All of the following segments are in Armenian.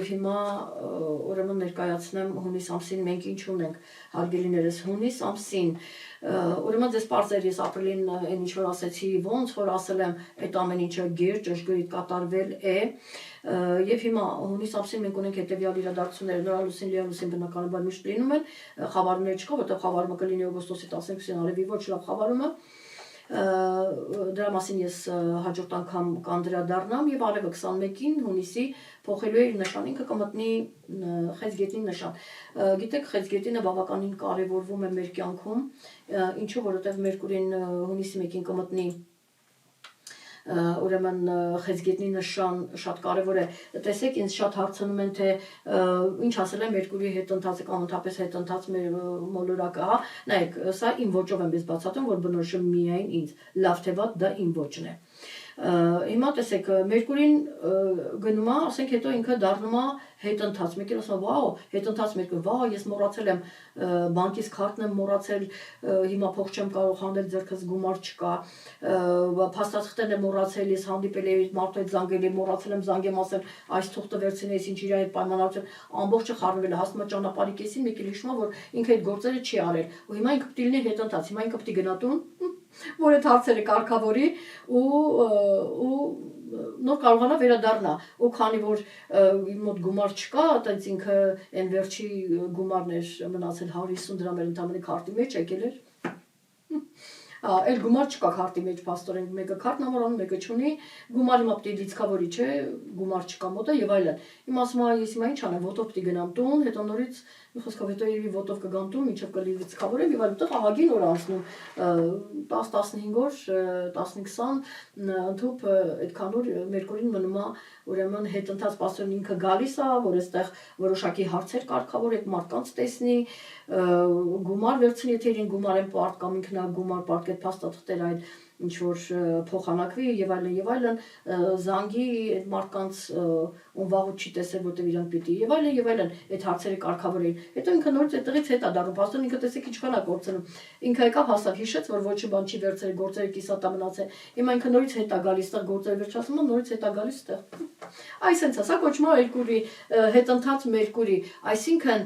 Եվ հիմա ուրեմն ներկայացնեմ հունիս ամսին մենք ինչ ունենք, հարգելիներս, հունիս ամսին ուրեմն ձեզ պարզեր ես ապրիլին այն ինչ որ ասեցի, ոնց որ ասել եմ, այդ ամեն ինչը գեր ճշգրիտ կատարվել է եւ հիմա հունիս ամսին մենք ունենք հետեւյալ իրադարձությունները, նորալուսին, լիալուսին բնականաբար միշտ լինում են, խավարներ չկա, որտեղ խավարումը կլինի օգոստոսի 12-ին, արևի ոչ լավ խավարումը դրա մասին ես հաջորդ անգամ կանդրադառնամ եւ արևը 21-ին հունիսի փոխելու է իր նշան, ինքը կմտնի խեցգետնի նշան։ Գիտեք, խեցգետինը բավականին կարևորվում է մեր կյանքում, ինչու որովհետեւ Մերկուրին հունիսի 1-ին կմտնի ուրեմն խեցգետնի նշան շատ կարևոր է։ Տեսեք, ինձ շատ հարցնում են թե ինչ ասել է Մերկուրիի հետ ընթացը կամ ընդհանրապես հետ ընթաց մեր մոլորակը, հա։ Նայեք, սա իմ ոճով եմ ես բացատրում, որ բնորոշում միայն ինձ։ Լավ թե վատ դա իմ ոճն է։ Հիմա տեսեք, Մերկուրին գնում է, ասենք հետո ինքը դառնում է հետընթաց։ Մեկը ասում է, վաո, հետընթաց Մերկուր, վա, ես մոռացել եմ բանկից քարտն եմ մոռացել, հիմա փող չեմ կարող հանել, ձեռքս գումար չկա, փաստաթղթերն եմ մոռացել, ես հանդիպել էի մարդու հետ զանգել եմ, մոռացել եմ զանգեմ ասել, այս թուղթը վերցնես, ինչ իր հետ պայմանավորել, ամբողջը խառնվել է, հասնում է ճանապարհի կեսին, մեկ էլ հիշում է, որ ինքը այդ գործերը չի արել, ու հիմա ինքը պետք է լինի հետընթաց, հիմա ինքը պետք է գնա տուն, որ այդ հարցերը կարգավորի ու նոր կարողանա վերադառնա, ու քանի որ իր մոտ գումար չկա, այտենց ինքը այն վերջի գումարն էր մնացել 150 դրամ էր ընդամենը քարտի մեջ եկել էր։ Էլ գումար չկա քարտի մեջ, փաստորեն մեկը քարտն ամորանում, մեկը չունի, գումար հիմա պետք է լիցքավորի, չէ, գումար չկա մոտը եւ այլն։ Հիմա ասում եմ, ես հիմա ինչ անեմ, ոտով պետք է գնամ տուն, հետո նորից մի խոսքով հետո երևի ոտով կգամ տուն, մինչև կլիցքավորեմ եւ այլն, այդտեղ ահագին օր անցնում 10-15 օր, 15-20 ընդհանուր այդքան օր Մերկուրին մնում է ուրեմն հետընթաց պասոն ինքը գալիս է, որ այստեղ որոշակի հարցեր կարգավոր այդ մարդկանց տեսնի, գումար վերցնի, եթե իրեն գումար են պարտ կամ ինքնա գումար պարտ այդ փաստաթղթերը այդ ինչ որ փոխանակվի եւ այլն, զանգի այդ մարդկանց ում վաղուց չի տեսել, որտեղ իրանք պիտի եւ այլն, այդ հարցերը կարգավորեն։ Հետո ինքը նորից այդտեղից հետ է դառնում, փաստորեն ինքը տեսեք ինչքան է կորցնում։ Ինքը եկավ հասավ, հիշեց, որ ոչ մի բան չի վերցրել, գործերը կիսատա մնացել։ Հիմա ինքը նորից հետ է գալիս, այդտեղ գործերը վերջացնում, նորից հետ է գալիս այդտեղ։ Այսինքն, սա կոչվում է Մերկուրի հետընթաց Մերկուրի, այսինքն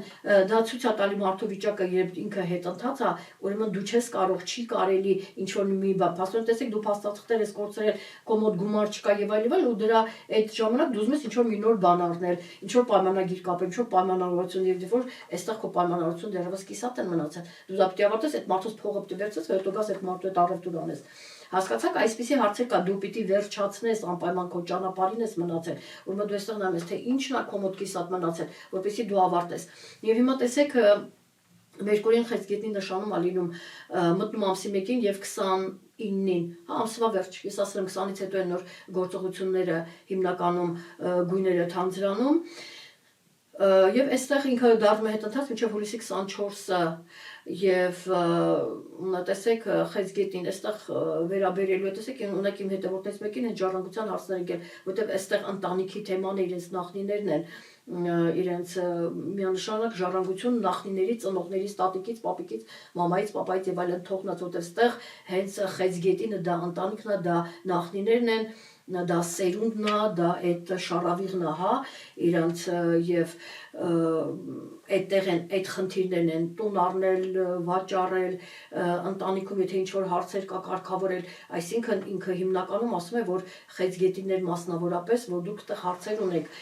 դա ցույց է տալի մարդու վիճակը, երբ ինքը հետընթաց է, ուրեմն դու չես կարող, չի կարելի ինչ որ մի բան, փաստորեն տեսեք դու փաստաթղթեր ես կորցրել, քո մոտ գումար չկա եւ այլն, ու դրա այդ ժամանակ դու ուզում ես ինչ որ մի նոր բան առնել, ինչ որ պայմանագիր կապել, ինչ որ պայմանավորություն եւ որ այստեղ քո պայմանավորություն դեռևս կիսատ են մնացել։ Դու դա պետք է ավարտես, այդ մարդուց փողը պետք է վերցես, հետո գաս այդ մարդու հետ առևտուր անես։ Հասկացաք, այսպիսի հարցեր կա, դու պիտի վերջացնես անպայման քո ճանապարհին ես մնացել, ուրեմն դու այստեղ նայես, թե ինչն է քո մոտ կիսատ մնացել, որպեսզի դու ավարտես։ Եվ հիմա տեսեք Մերկուրին խեցգետնի նշանում է լինում մտնում ամսի 1-ին եւ 29-ին, ամսվա վերջ, ես ասել եմ 20-ից հետո են նոր գործողությունները հիմնականում գույները թանձրանում եւ այստեղ ինքը դառնում է հետընթաց մինչեւ հուլիսի 24-ը եւ տեսեք խեցգետին այստեղ վերաբերելու է, տեսեք ունեք իմ հետևորդներից մեկին այդ ժառանգության հարցներ եկել, որտեղ այստեղ ընտանիքի թեման է, իրենց նախնիներն են իրենց միանշանակ ժառանգություն նախնիների, ծնողներից, տատիկից, պապիկից, մամայից, պապայից եւ այլն թողնած, որտեղ այստեղ հենց խեցգետինը դա ընտանիքն է, դա նախնիներն են, դա սերունդն է, դա այդ շարավիղն է, հա, իրանց եւ այդտեղ են այդ խնդիրներն են տուն առնել, վաճառել, ընտանիքում եթե ինչ որ հարցեր կա կարգավորել, այսինքն ինքը հիմնականում ասում է, որ խեցգետիններ մասնավորապես, որ դուք այդտեղ հարցեր ունեք,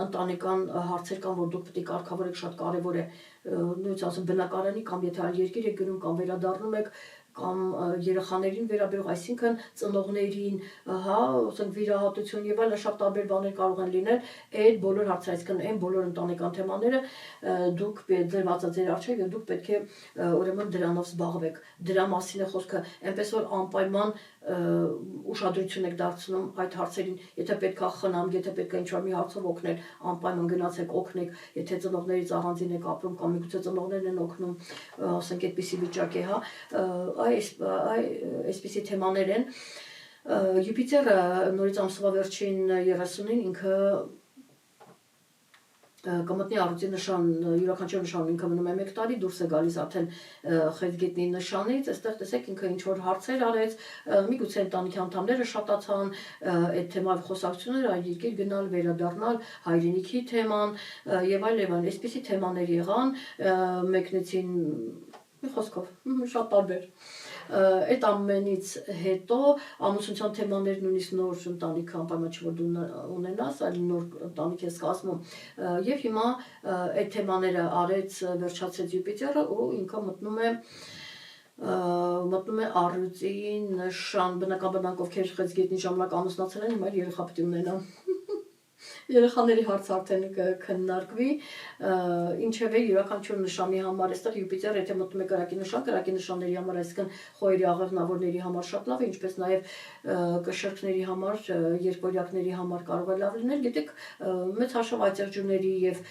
ընտանեկան հարցեր կան, որ դուք պետք է կարգավորեք, շատ կարևոր է, նույնիսկ ասում բնակարանի կամ եթե այլ երկիր եք գնում կամ վերադառնում եք կամ երեխաներին վերաբերող, այսինքն ծնողներին, հա, ասենք վիրահատություն եւ այլն շատ տարբեր բաներ կարող են լինել, այդ բոլոր հարցերը, այսինքն այն բոլոր ընտանեկան թեմաները դուք դրված է ձեր առջև եւ դուք պետք է ուրեմն դրանով զբաղվեք։ Դրա մասին է խոսքը, այնպես որ անպայման ուշադրություն եք դարձնում այդ հարցերին, եթե պետքա խնամ, եթե պետքա ինչ-որ մի հարցով օգնել, անպայման գնացեք օգնեք, եթե ծնողներից առանձին եք ապրում կամ միգուցե ծնողներն են օգնում, ասենք այդպիսի վիճակ է, հա, այսպիսի թեմաներ են։ Յուպիտերը նորից ամսվա վերջին 30-ին ինքը կմտնի առյուծի նշան, յուրաքանչյուր նշան ինքը մնում է 1 տարի, դուրս է գալիս արդեն խեցգետնի նշանից, այստեղ տեսեք ինքը ինչ որ հարցեր արեց, միգուցե ընտանիքի անդամները շատացան, այդ թեմայով խոսակցություններ, այլ երկիր գնալ, վերադառնալ, հայրենիքի թեման եւ այլ, այսպիսի թեմաներ եղան, մեկնեցին մի խոսքով, շատ տարբեր։ Այդ ամենից հետո ամուսնության թեմաներ նույնիսկ նոր ընտանիք անպայման չէ որ դու ունենաս, այլ նոր ընտանիք ես կազմում եւ հիմա այդ թեմաները արեց վերջացրեց Յուպիտերը ու ինքը մտնում է առյուծի նշան, բնականաբար ովքեր խեցգետնի ժամանակ ամուսնացել են, հիմա երեխա պետք է ունենան։ Երեխաների հարց արդեն քննարկվի, ինչևէ յուրաքանչյուր նշանի համար, այստեղ Յուպիտերը եթե մտնում է կրակի նշանների համար, այսինքն խոյերի աղեղնավորների համար շատ լավ է, ինչպես նաև կշերքների համար, երկորյակների համար կարող է լավ լինել, գիտեք, մեծ հաշվով այծեղջյուրների եւ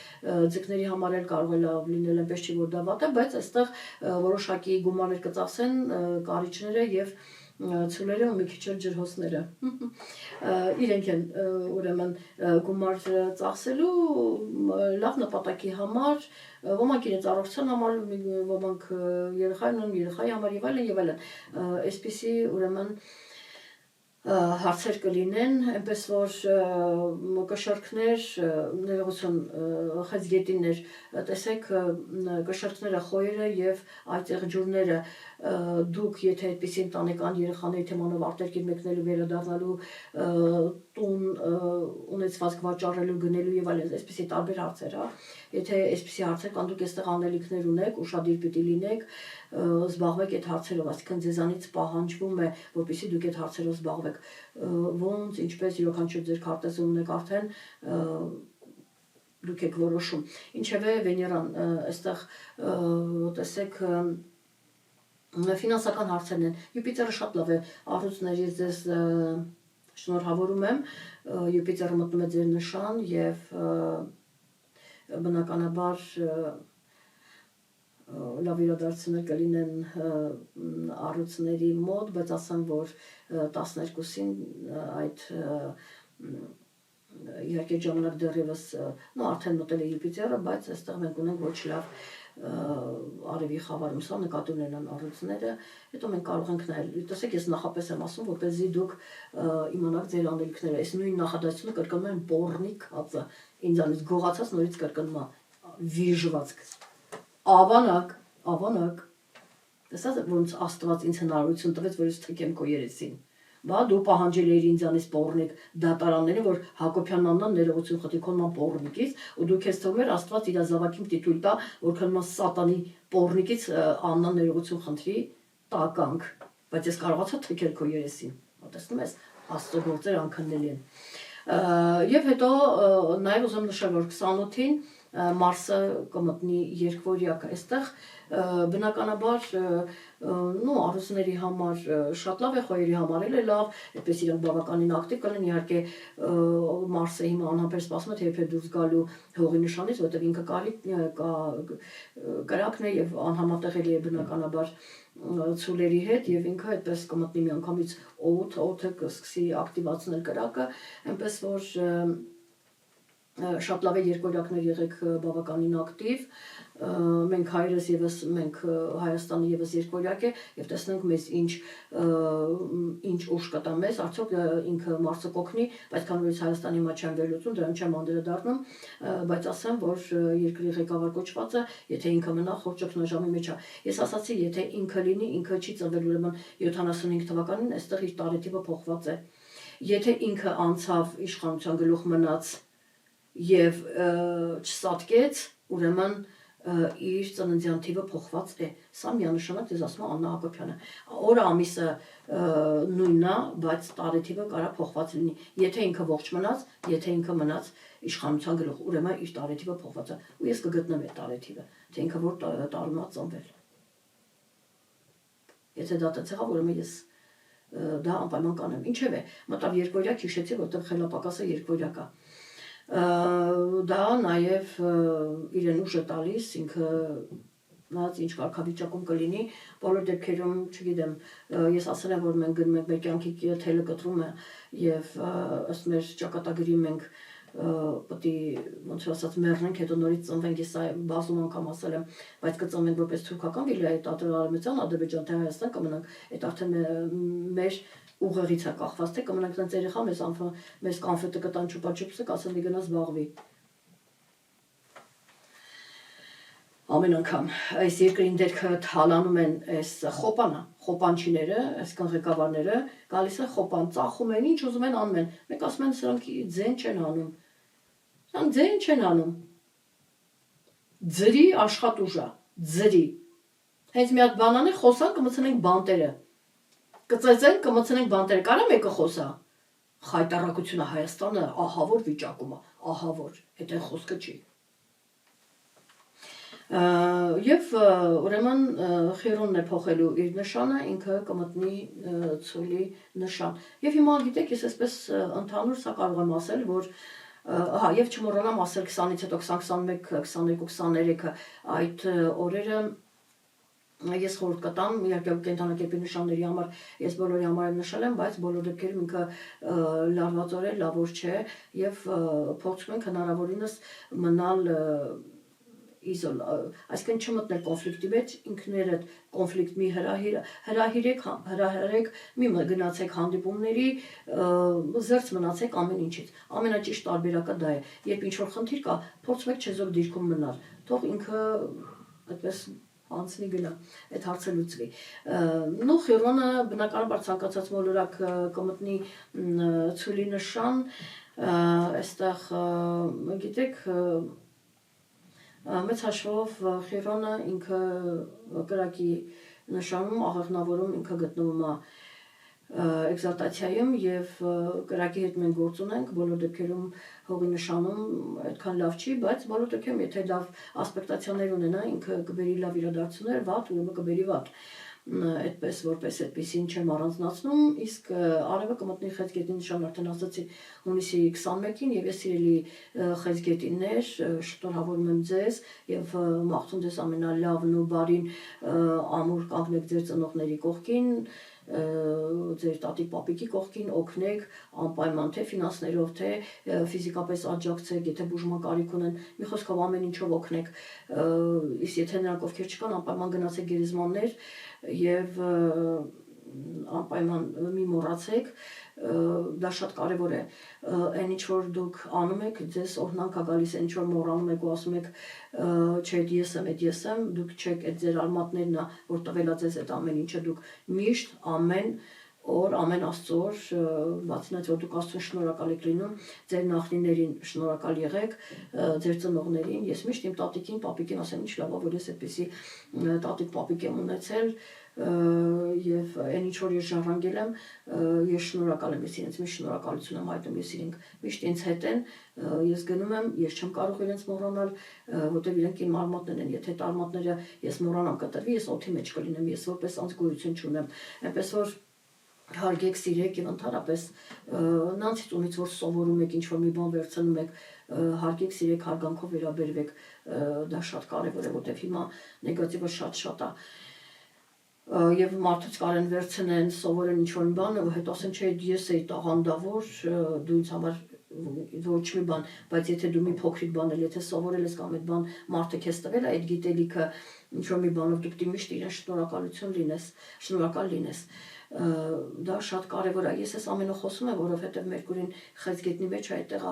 ձկների համար էլ կարող է լավ լինել, այնպես չի որ դա վատ է, բայց այստեղ որոշակի գումարներ կծախսեն կարիճները եւ ցուլերը ու մի քիչ էլ ջրհոսները իրենք են ուրեմն գումար ծախսելու լավ նպատակի համար, ոմանք իրենց առողջության համար, ոմանք երեխայի համար եւ այլն, այսպիսի ուրեմն հարցեր կլինեն, այնպես որ կշերքներ, ներողություն, խեցգետիններ, տեսեք, կշերքները, խոյերը եւ այծեղջյուրները, դուք եթե այդպիսի ընտանեկան երեխաների թեմանով արտերկիր մեկնելու, վերադառնալու, տուն ունեցվածք վաճառելու, գնելու եւ այլն, այսպիսի տարբեր հարցեր, եթե այսպիսի հարցեր կան, դուք այստեղ անելիքներ ունեք, ուշադիր պիտի լինեք, զբաղվեք այդ հարցերով, այսինքն ձեզանից պահանջվում է, որպեսզի դուք այդ հարցերով զբաղվեք, ոնց, ինչպես յուրաքանչյուր ձեր քարտեզը ունեք արդեն դուք եք որոշում, ինչևէ Վեներան այստեղ տեսեք ֆինանսական հարցերն են, Յուպիտերը շատ լավ է, առյուծներ ես ձեզ շնորհավորում եմ, Յուպիտերը մտնում է ձեր նշան եւ բնականաբար լավ իրադարձություններ կլինեն առյուծների մոտ, բայց ասեմ, որ 12-ին այդ իհարկե ժամանակ դեռևս արդեն մտել է Յուպիտերը, բայց այստեղ մենք ունենք ոչ լավ արևի խավարում, սա նկատի ունենան առյուծները, հետո մենք կարող ենք նայել, տեսեք ես նախապես եմ ասում, որպեսզի դուք իմանաք ձեր անելիքները, այս նույն նախադասությունը կրկնում են պոռնիկ հացը, ինձանից գողացած նորից կրկնում է վիժվածք, ավանակ, տեսած ոնց Աստված ինձ հնարավորություն տվեց, որ ես թքեմ քո երեսին, բա դու պահանջել էիր ինձանից պոռնիկ դատարանների, որ Հակոբյան Աննան ներողություն խնդրի քո նման պոռնիկից, ու դու քեզ թվում էր Աստված իր զավակին պիտի թույլ տա, որ քո նման սատանի պոռնիկից Աննան ներողություն խնդրի, տականք, բայց ես կարողացա թքել քո երեսին, տեսնում ես, Աստծո գործերը անքննելի են։ Եվ հետո նաև ուզում նշել, որ 28-ին Մարսը կմտնի երկվորյակը, այստեղ բնականաբար առյուծների համար շատ լավ է, խոյերի համար էլ է լավ, այդպես իրենք բավականին ակտիվ կլինեն, իհարկե Մարսը հիմա անհամբեր սպասում է, թե երբ է դուրս գալու հողի նշանից, որտեղ ինքը կրակն է եւ անհամատեղելի է բնականաբար ցուլերի հետ եւ ինքը այդպես կմտնի միանգամից օդը կսկսի ակտիվացնել կրակը, այնպես որ շատ լավ է երկորյակներ եղեք բավականին ակտիվ, մենք հայրս եւս մենք Հայաստանը եւս երկորյակ է եւ տեսնենք մեզ ինչ ուժ կտա մեզ, արդյոք ինքը Մարսը կօգնի, բայց քանի որ Հայաստանի հիմա չեմ վերլուծում, դրան չեմ անդրադառնում, բայց ասեմ, որ երկրի ղեկավար կոչվածը, եթե ինքը մնա խոր ճգնաժամի մեջ է։ Ես ասացի, եթե ինքը լինի, ինքը չի ծնվել ուրեմն 75 թվականին, այստեղ իր տարեթիվը փոխված է։ Եթե ինքը անցավ իշխանության գլուխ մնաց եւ չսատկեց, ուրեմն իր ծննդյան թիվը փոխված է։ Սա միանշանակ դες ասում է Աննա Հակոբյանը։ Օրը ամիսը նույնն է, բայց տարեթիվը կարա փոխված լինի։ Եթե ինքը ողջ մնաց, եթե ինքը մնաց իշխանության գլուխ, ուրեմն իր տարեթիվը փոխված է։ Ու ես կգտնեմ այդ տարեթիվը, թե ինքը որ տարում է ծնվել։ Եթե դա տենց եղավ, ուրեմն ես դա անպայման կանեմ։ Ինչևէ, մտավ երկորյակ, հիշեցի, որտեղ խելապակասը երկորյակ է։ Դա նաև իրեն ուժ է տալիս, ինքը նայած ինչ կարգավիճակում կլինի, բոլոր դեպքերում, չգիտեմ, ես ասել եմ, որ մենք գնում ենք մեր կյանքի թելը կտրում է եւ ըստ մեր ճակատագրի մենք պետք է ոնց ասած մեռնենք, հետո նորից ծնվենք, ես բազում անգամ ասել եմ, բայց կծնվենք որպես թուրքական վիլայի տատրալարմության, Ադրբեջան թե Հայաստան կմնանք, այդ արդեն մեր ուղեղից է կախված, թե կմնանք այնց երեխա, մեզ կոնֆետը կտան չուպա-չուպսը, կասեն դի գնա զբաղվի։ Ամեն անգամ այս երկրին դերքը թալանում են այս խոպանչիները, այսքան ղեկավարները, գալիս են խոպան, ծախում են, ինչ ուզում են անում են։ Մեկ ասում են սրանք ձեն չեն անում։ Սրանք ձեն չեն անում։ Ձրի աշխատուժ է, ձրի։ Հենց մի հատ բանան է խոսան կմցնենք բանտերը։ Կծեծեն կմցնենք բանտերը։ Կարա մեկը խոսա։ Խայտարակությունը Հայաստանը ահա որ վիճակում է, ահա որ, այդ այն խոսքը չի։ Եվ ուրեմն Խիրոնն է փոխելու իր նշանը, ինքը կմտնի ցույլի նշան։ Եվ հիմա գիտեք, ես այսպես ընդհանուր սա կարող եմ ասել, որ եւ չմոռանամ ասել 20-ից հետո 2021, 22, 23-ը այդ օրերը ես խորհուրդ կտամ, իհարկե կենտրոնակերպի նշանների համար ես բոլորի համար եմ նշել եմ, բայց բոլոր դեպքերում ինքը լարված օր է, լավ օր չէ եւ փորձում ենք հնարավորինս մնալ այսինքն չմտնել կոնֆլիկտի մեջ, ինքներդ կոնֆլիկտ մի հրահրեք, մի գնացեք հանդիպումների, զերծ մնացեք ամեն ինչից։ Ամենաճիշտ տարբերակը դա է։ Երբ ինչ-որ խնդիր կա, փորձում եք չեզոք դիրքում մնալ, թող ինքը այդպես անցնի գնա, այդ հարցը լուծվի։ Նու Խիրոնը բնականաբար ցանկացած մոլորակ կմտնի ցույլի նշան, այստեղ գիտեք մեծ հաշվով Խիրոնը ինքը կրակի նշանում աղեղնավորում ինքը գտնվում է էկզալտացիայում եւ կրակի հետ մենք գործ ունենք, բոլոր դեպքերում հողի նշանում այդքան լավ չի, բայց բոլոր դեպքերում եթե լավ ասպեկտացիաներ ունենա, ինքը կբերի լավ իրադարձություններ, վատ, ուրեմն կբերի վատ։ Այդպես որպես այդպեսին չեմ առանձնացնում, իսկ արևը կմտնի Խեցգետի նշան արդեն ասացի հունիսի 21-ին եւ ես սիրելի Խեցգետիններ շնորհավորում եմ ձեզ եւ մաղթում ձեզ ամենալավն ու բարին ամուր կանգնեք ձեր ծնողների կողքին, ձեր տատիկ պապիկի կողքին, օգնեք անպայման թե ֆինանսներով, թե ֆիզիկապես աջակցեք, եթե բուժման կարիք ունեն, մի խոսքով ամեն ինչով օգնեք, իսկ եթե նրանք ովքեր չկան, անպայման գնացեք գերեզմաններ եւ անպայման մի մոռացեք, դա շատ կարևոր է, այն ինչ որ դուք անում եք, ձեզ օրհնանք է գալիս, այն ինչ որ մոռանում եք ու ասում եք, չէ, այդ ես եմ, դուք չեք, այդ ձեր արմատներն է, որ տվել է ձեզ այդ ամեն ինչը, դուք միշտ ամեն օր, ամեն Աստծո օր, բացի նայած որ դուք Աստծուն շնորհակալ եք լինում, ձեր նախնիներին շնորհակալ եղեք, ձեր ծնողներին, ես միշտ իմ տատիկին, պապիկին ասեմ, ինչ լավ է, որ ես այդպեսի տատիկ պապիկ եմ ունեցել, եւ այն ինչ որ ես ժառանգել եմ, ես շնորհակալ եմ, ես իրենց միշտ շնորհակալություն եմ հայտնում, ես իրենք միշտ ինձ հետ են, ես գնում եմ, ես չեմ կարող իրենց մոռանալ, որտեղ իրենք իմ արմատներն են, եթե այդ արմատները ես մոռանամ կտրվի, ես օդի մեջ կլինեմ, ես որպես անձ գոյություն չունեմ, այնպես որ հարգեք, սիրեք եւ ընդհանրապես նրանցից ումից որ սովորում եք, ինչ որ մի բան վերցնում եք, հարգեք, սիրեք, հարգանքով վերաբերվեք, դա շատ կարեւոր է, որտեղ հիմա նեգատիվը շատ է։ Եվ մարդուց կարեն վերցնեն, սովորեն ինչ-որ մի բան, ու հետո ասեն, չէ, ես էի տաղանդավոր, դու ինձ համար ոչ մի բան, բայց եթե դու մի փոքրիկ բան էլ, եթե սովորել ես կամ այդ բան մարդը քեզ տվել է, այդ գիտելիքը ինչ-որ մի բանով դուք դի միշտ իրեն շնորհակալ լինես, դա շատ կարևոր է։ Ես այս ամենը խոսում եմ, որովհետև Մերկուրին Խեցգետնի մեջ այդտեղ է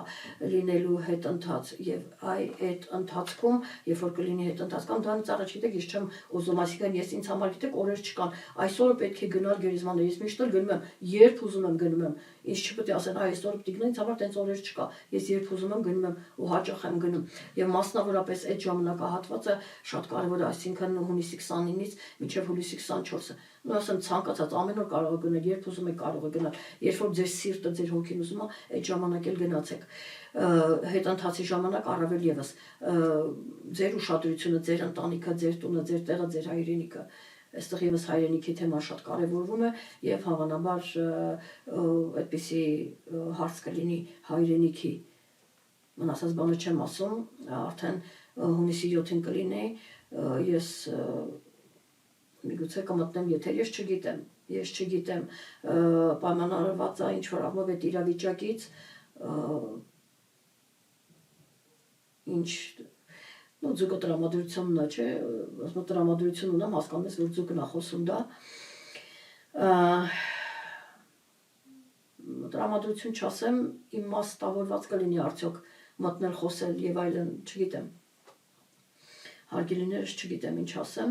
լինելու հետընթաց եւ այդ ընթացքում, երբ որ կլինի հետընթացքում, դրանից առաջ գիտեք, ես չեմ ուզում, այսինքն ես ինձ համար գիտեք օրեր չկան, այսօր պետք է գնալ գերեզմաններ, ես միշտ էլ գնում եմ, երբ ուզում եմ գնում եմ, ինձ չպետք է ասեն, այսօր պետք է ինձ համար տենց օրեր չկա, ես երբ ուզում եմ գնում եմ ու հաճախ եմ գնում եւ մասնավորապես այդ ժամանակահատվածը շատ կարեւոր է, այսինքն հունիսի 29-ից մինչեւ հուլիսի 24-ը, ու ասեմ ցանկացած ամեն օր կարող եք գնալ, երբ ուզում եք կարող եք գնալ, երբ որ ձեր սիրտը, ձեր հոգին ուզում է, այդ ժամանակ էլ գնացեք, հետընթացի ժամանակ առավել եւս ձեր ուշադրությունը, ձեր ընտանիքը, ձեր տունը, ձեր տեղը, ձեր հայրենիքը, այստեղ եւս հայրենիքի թեման շատ կարեւորվում է եւ հավանաբար այդպիսի հարց կլինի հայրենիքի, մնացած բանը չեմ ասում, արդեն հունիսի 7-ին կլինի, ես միգուցե կմտնեմ եթեր, ես չգիտեմ, պայմանավորված է ինչ-որ առումով այդ իրավիճակից, ինչ ձուկը տրամադրությունն է, չէ, ասում տրամադրություն ունեմ, հասկանում ես, որ ձուկն է խոսում դա։ Տրամադրություն չասեմ, իմաստավորված կլինի արդյոք մտնել խոսել եւ այլն, չգիտեմ։ Հարկի լինելս չգիտեմ ինչ ասեմ։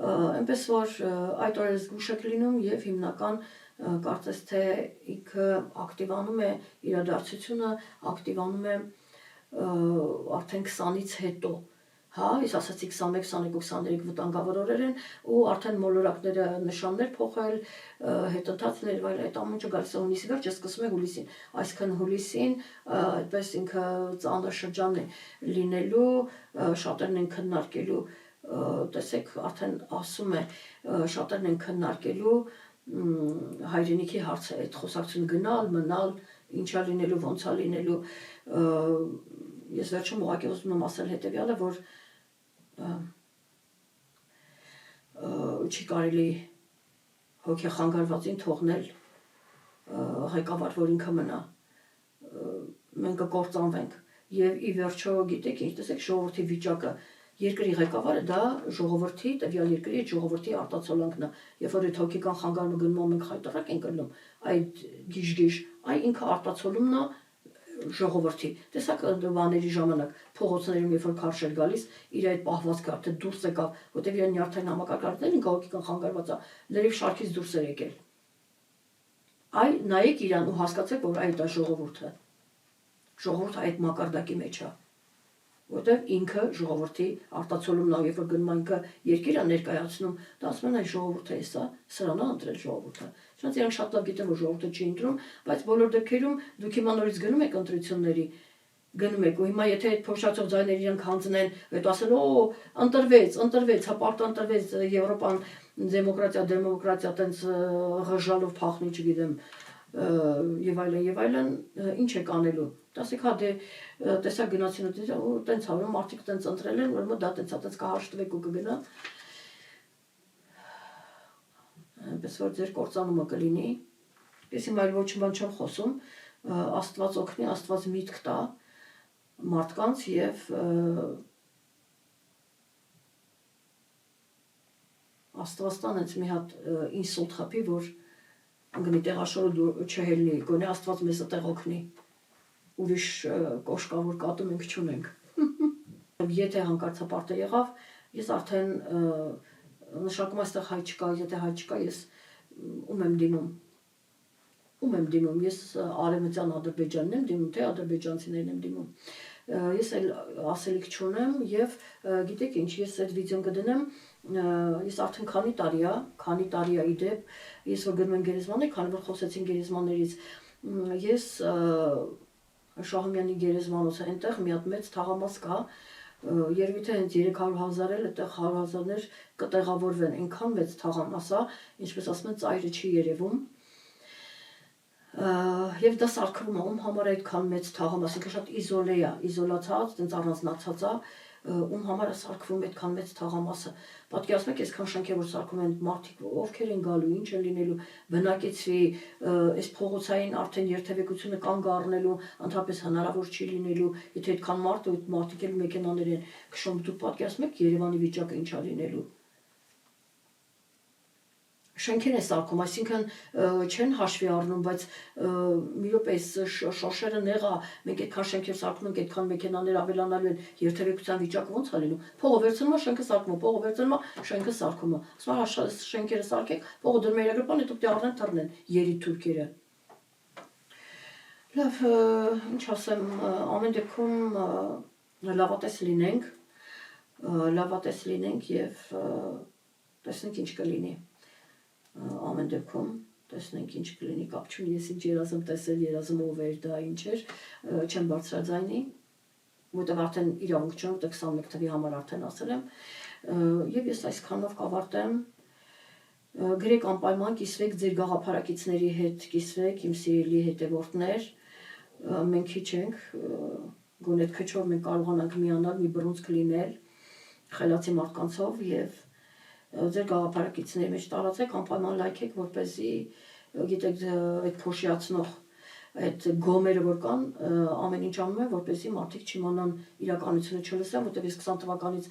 Այնպես որ այդ օրերս զգուշ եք լինում եւ հիմնական կարծես թե ինքը ակտիվանում է իրադարձությունը, ակտիվանում է արդեն 20-ից հետո, հա, ես ասացի 21, 22, 23 վտանգավոր օրեր են ու արդեն մոլորակները նշաններ փոխել, հետընթացներ եւ այլ այդ ամենը գալիս է հունիսի վերջ, ես սկսում եմ հուլիսին, այսինքն հուլիսին այդպես ինքը ծանր շրջան է լինելու, շատերն են քննարկելու, տեսեք արդեն ասում է, շատերն են քննարկելու հայրենիքի հարցը, այդ խոսակցությունը գնալ, մնալ, ինչա լինելու, ոնց է լինելու, ես վերջում ուղղակի ուզում եմ ասել հետեւյալը, որ չի կարելի հոգեխանգարվածին թողնել ղեկավար, որ ինքը մնա, մենք կկործանվենք եւ ի վերջո գիտեք ինչ, տեսեք ժողովրդի վիճակը, երկրի ղեկավարը դա ժողովրդի, տվյալ երկրի ժողովրդի արտացոլանքն է, երբ որ այդ հոգեկան խանգարումը գնում մենք խայտարակ ենք գնում, այդ գիժ-գիժ, այ ինքը արտացոլումն է ժողովրդի, տեսակ բաների ժամանակ փողոցներում երբ որ քարշ էր գալիս, իր այդ պահվածքը արդեն դուրս եկավ, որտեղ իրեն նյարդային համակարգարքն ինքը հոգեկան խանգարված է, լրիվ շարքից դուրս էր եկել։ Այ նայեք իրան ու հասկացեք, որ այդ է ժողովուրդը այդ մակարդակի մեջ է, որտեղ ինքը ժողովրդի արտացոլումն է, երբ որ գնում ինքը երկիրը ներկայացնում, դա ասում են այ ժողովուրդը է սա, սրան է ընտրել ժողովուրդը։ Չնայած իրանք շատ լավ գիտեն, որ ժողովուրդը չի ընտրում, բայց բոլոր դեպքերում դուք հիմա նորից գնում եք ընտրությունների, գնում եք ու հիմա եթե այդ փոշացող ձայները իրանք հանձնեն, այդ ասեն, օ, ընտրվեց, հապարտ ընտրվեց, Եվրոպան դեմոկրատիա տենց ղժալով փախնի, չգիտեմ, եւ այլն, ինչ եք անելու։ Ասեք, հա դե տեսակ գնացին ու տենց հավը մարդիկ տենց ընտրել են, ուրեմն դա տենց կհաշտվեք ու կգնա։ Այնպես որ ձեր կործանումը կլինի։ Ես հիմա այլ ոչ բան չեմ խոսում, Աստված օգնի, Աստված միտք տա մարդկանց եւ Աստված տան հենց մի հատ ինսուլտ խփի, որ ընկնի տեղաշորը չհելնի, գոնե Աստված մեզ այդտեղ օգնի։ Ուրիշ կոշկավոր կատու մենք չունենք։ Եթե հանկարծապարտը եղավ, ես արդեն նշանակում այստեղ հայ չկա, եթե հայ չկա, ես ում եմ դիմում, ես արևմտյան Ադրբեջանն եմ դիմում, թե ադրբեջանցիներն եմ դիմում։ Ես էլ ասելիք չունեմ եւ գիտեք ինչ, ես այդ վիդեոն կդնեմ, ես արդեն քանի տարի է իդեպ, ես որ գնում եմ գերեզմաններ, քանի որ խոսեցին գերեզմաններից, ես Շահումյանի գերեզմանոցը այնտեղ մի հատ մեծ թաղամաս կա, երևի թե հենց 300,000 էլ այդտեղ 100,000-ներ կտեղավորվեն, այնքան մեծ թաղամաս է, ինչպես ասում են, ծայրը չի երևում։ Եվ դա սարքվում է, ում համար այդքան մեծ թաղամաս, ինքը շատ իզոլե է, իզոլացած, տենց առանձնացած է, ում համար է սարքվում այդքան մեծ թաղամասը։ Պատկերացնեք, այսքան շենքեր որ սարքում են մարդիկ, ովքեր են գալու, ինչ են լինելու, բնակեցվի, այս փողոցային արդեն երթևեկությունը կանգ առնելու, ընդհանրապես հնարավոր չի լինելու, եթե այդքան մարդիկ էլ մեքենաներ են քշում, դուք պատկերացնեք Երևանի վիճակը ինչ է լինելու։ Շենքեր է սարքում, այսինքն չեն հաշվի առնում, բայց մի րոպե շոշերը նեղա, մենք այդքան շենքեր սարքում ենք, այդքան մեքենաներ ավելանալու են, երթևեկության վիճակը ոնց է լինում։ Փողը վերցնում է, շենքը սարքում է, փողը վերցնում է, շենքը սարքում է։ Ասում է, շենքերը սարքեք, փողը դնում է իրագրպան, հետո դե առնեն թռնեն երի թուրքերը։ Լավ, ինչ ասեմ, ամեն դեպքում լավատես լինենք եւ տեսնենք ինչ կլինի։ Ամեն դեպքում տեսնենք ինչ կլինի, կապ չունի, ես ինչ երազում տեսել, երազում ով էր, դա ինչ էր, չեմ բարձրաձայնի, որտեղ արդեն իրավունք չունեմ, 21 թվի համար արդեն ասել եմ, եւ ես այսքանով կավարտեմ, գրեք անպայման կիսվեք ձեր գաղափարակիցների հետ, կիսվեք իմ սիրելի հետևորդներ, մենք քիչ ենք, գոնե այդ քչով մենք կարողանանք միանալ, մի բռունցք լինել, խելացի մարդկանցով եւ ձեր գաղափարակիցների մեջ տարածեք, անպայման լայքեք, որպեսզի գիտեք այդ փոշիացնող այդ գոմերը որ կան ամեն ինչ անում են որպեսզի մարդիկ չիմանան իրականությունը չլսեն, որտեղ ես 20 թվականից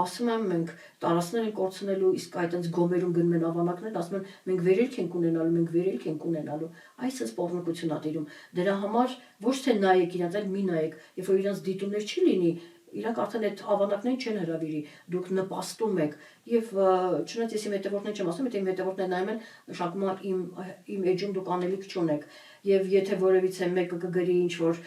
ասում եմ մենք տարածքներ ենք կորցնելու, իսկ այդ այնց գոմերում գնում են ավանակներ, ասում են մենք վերելք ենք ունենալու, մենք վերելք ենք ունենալու։ Այս պողնկությունն ա դիրում։ Դրա համար ոչ թե նայեք իրենց, այլ մի նայեք, երբ որ իրենց դիտումներ չի լինի, իրանք արդեն այդ ավանակներին չեն հրավիրի, դուք նպաստում եք եւ չնայած ես իմ հետևորդներին չեմ ասում, եթե իմ հետևորդները նայում են շակմա իմ էջում դուք անելիք չունեք եւ եթե որևիցե մեկը կգրի ինչ որ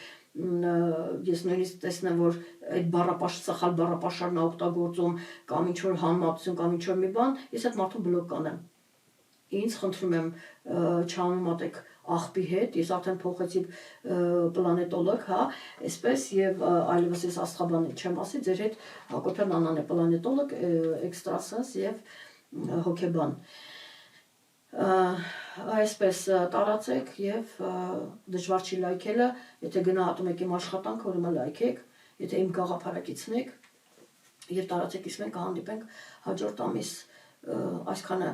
ես նույնիսկ տեսնեմ որ այդ բառապաշ սխալ բառապաշարն է օգտագործում կամ ինչ որ համեմատություն կամ ինչ որ մի բան, ես այդ մարդուն բլոկ կանեմ։ Ինձ խնդրում եմ չհամեմատեք աղբի հետ, ես արդեն փոխեցի պլանետոլոգ, հա, այսպես եւ այլևս ես աստղաբան չեմ ասի, ձեր հետ Հակոբյան Աննան է պլանետոլոգ, էքստրասենս եւ հոգեբան։ Այսպես տարածեք եւ դժվար չի լայքելը, եթե գնահատում եք իմ աշխատանքը, ուրեմն լայքեք, եթե իմ գաղափարակիցն եք եւ տարածեք, իսկ մենք կհանդիպենք հաջորդ ամիս այսքանը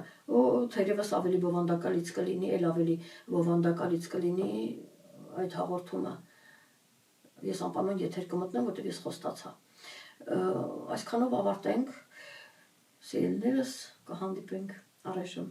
թերևս ավելի բովանդակալից կլինի, էլ ավելի բովանդակալից կլինի այդ հաղորդումը։ Ես անպայման եթեր կմտնեմ, որտեղ ես խոստացա։ Այսքանով ավարտենք, սիրելիներս, կհանդիպենք առայժմ։